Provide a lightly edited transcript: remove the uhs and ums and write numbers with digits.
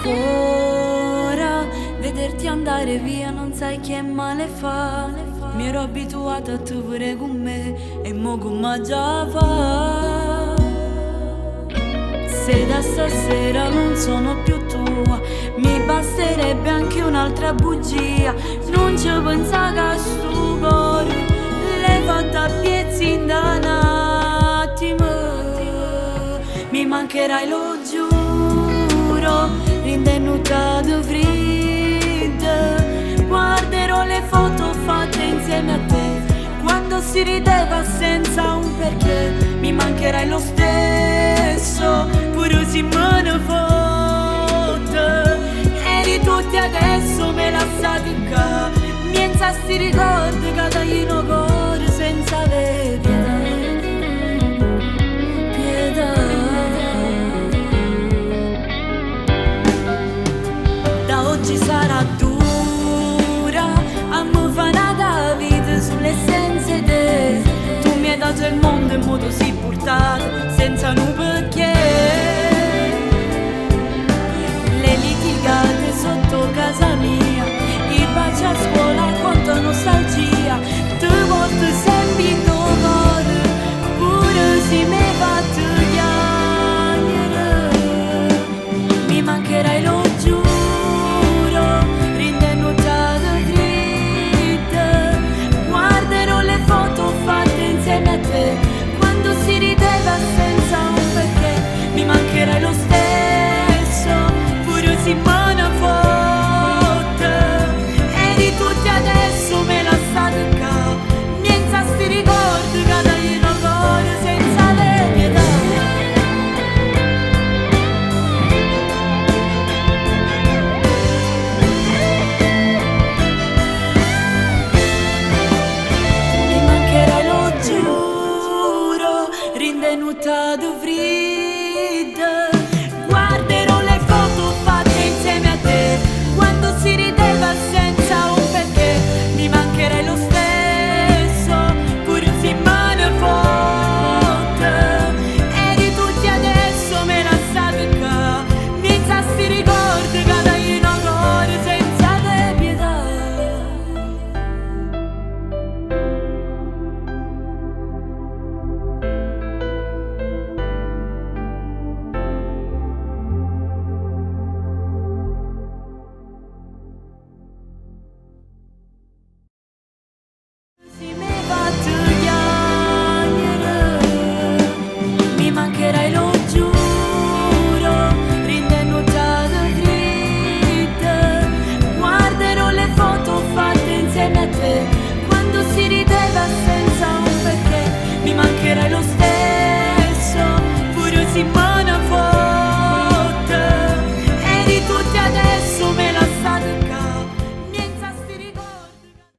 ancora vederti andare via, non sai che male fa. Mi ero abituata a tu pure con me e mo come già fa. Se da stasera non sono più tua, mi basterebbe anche un'altra bugia. Non ci pensa che sto cuore l'hai fatta a piezzi in da un attimo. Mi mancherai, lo giuro, rindenutato freddo. Guarderò le foto fatte insieme a te, quando si rideva senza un perché. Mi mancherai lo stesso, pure se me ne fotte. Eri tutti adesso me lasciate qua, mienza sti ricordi che tagliano cuore senza avere pietà. Da oggi sarà dura, a me fa una vita sull'essenza te. Tu mi hai dato il mondo in modo si portato, senza un perché. Le litigate sotto casa mia, i baci a scuola, quanta nostalgia. Ti porto sempre in tuo cuore, pure se mi hai fatto chiamare. Mi mancherai, lo giuro, rindenutata dritta. Guarderò le foto fatte insieme a te, quando si rideva senza un perché. Mi mancherai lo stesso, pure se me ne fotte. Eri tutti adesso me lasciate qua, niente sti ricordi che tagliano cuore senza avere pietà. Mi mancherai, lo giuro, rindenutato freddo.